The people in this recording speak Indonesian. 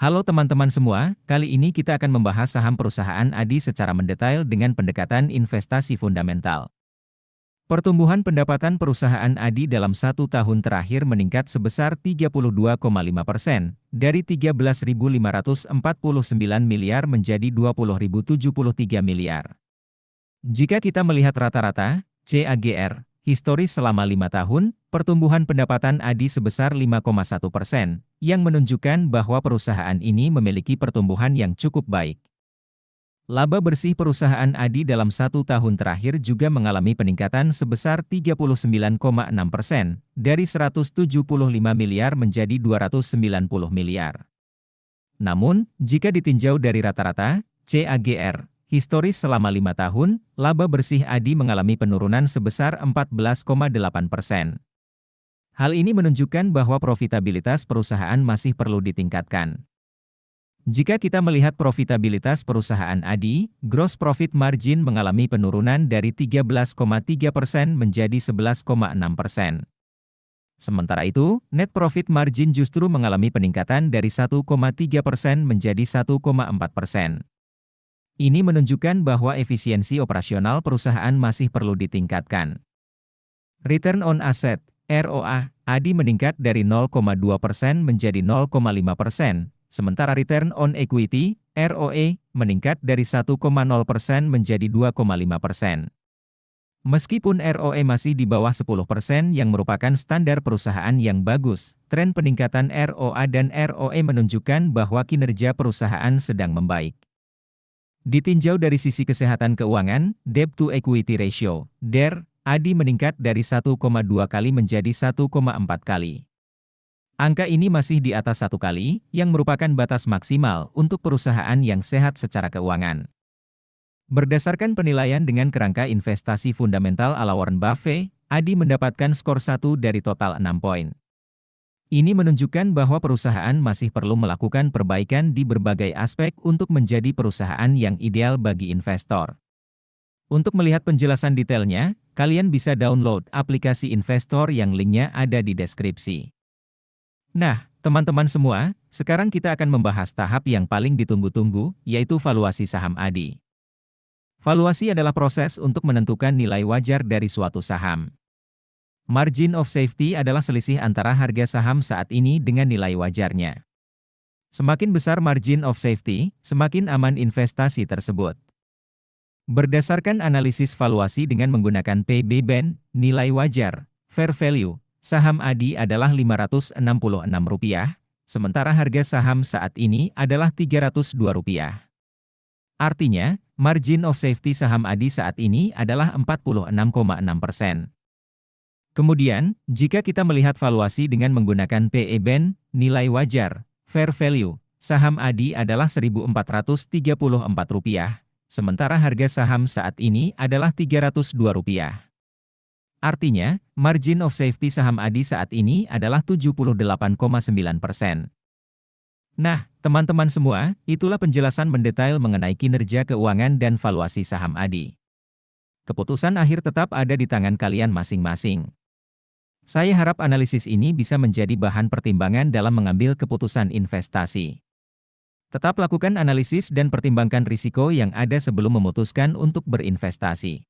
Halo teman-teman semua, kali ini kita akan membahas saham perusahaan ADI secara mendetail dengan pendekatan investasi fundamental. Pertumbuhan pendapatan perusahaan ADI dalam 1 tahun terakhir meningkat sebesar 32,5%, dari 13.549 miliar menjadi 20.073 miliar. Jika kita melihat rata-rata, CAGR, historis selama 5 tahun, pertumbuhan pendapatan ADI sebesar 5,1%, yang menunjukkan bahwa perusahaan ini memiliki pertumbuhan yang cukup baik. Laba bersih perusahaan ADI dalam 1 tahun terakhir juga mengalami peningkatan sebesar 39,6%, dari 175 miliar menjadi 290 miliar. Namun, jika ditinjau dari rata-rata, CAGR, historis selama 5 tahun, laba bersih ADI mengalami penurunan sebesar 14,8%. Hal ini menunjukkan bahwa profitabilitas perusahaan masih perlu ditingkatkan. Jika kita melihat profitabilitas perusahaan ADI, gross profit margin mengalami penurunan dari 13,3% menjadi 11,6%. Sementara itu, net profit margin justru mengalami peningkatan dari 1,3% menjadi 1,4%. Ini menunjukkan bahwa efisiensi operasional perusahaan masih perlu ditingkatkan. Return on asset, ROA, ADI meningkat dari 0,2% menjadi 0,5%. Sementara return on equity, ROE, meningkat dari 1,0% menjadi 2,5%. Meskipun ROE masih di bawah 10% yang merupakan standar perusahaan yang bagus, tren peningkatan ROA dan ROE menunjukkan bahwa kinerja perusahaan sedang membaik. Ditinjau dari sisi kesehatan keuangan, debt to equity ratio, DER, ADI meningkat dari 1,2 kali menjadi 1,4 kali. Angka ini masih di atas 1 kali, yang merupakan batas maksimal untuk perusahaan yang sehat secara keuangan. Berdasarkan penilaian dengan kerangka investasi fundamental ala Warren Buffett, ADI mendapatkan skor 1 dari total 6 poin. Ini menunjukkan bahwa perusahaan masih perlu melakukan perbaikan di berbagai aspek untuk menjadi perusahaan yang ideal bagi investor. Untuk melihat penjelasan detailnya, kalian bisa download aplikasi investor yang linknya ada di deskripsi. Nah, teman-teman semua, sekarang kita akan membahas tahap yang paling ditunggu-tunggu, yaitu valuasi saham ADI. Valuasi adalah proses untuk menentukan nilai wajar dari suatu saham. Margin of safety adalah selisih antara harga saham saat ini dengan nilai wajarnya. Semakin besar margin of safety, semakin aman investasi tersebut. Berdasarkan analisis valuasi dengan menggunakan P/B band, nilai wajar, fair value, saham ADI adalah Rp566, sementara harga saham saat ini adalah Rp302. Artinya, margin of safety saham ADI saat ini adalah 46,6%. Kemudian, jika kita melihat valuasi dengan menggunakan PE band, nilai wajar, fair value, saham ADI adalah Rp1.434, sementara harga saham saat ini adalah Rp302. Artinya, margin of safety saham ADI saat ini adalah 78,9%. Nah, teman-teman semua, itulah penjelasan mendetail mengenai kinerja keuangan dan valuasi saham ADI. Keputusan akhir tetap ada di tangan kalian masing-masing. Saya harap analisis ini bisa menjadi bahan pertimbangan dalam mengambil keputusan investasi. Tetap lakukan analisis dan pertimbangkan risiko yang ada sebelum memutuskan untuk berinvestasi.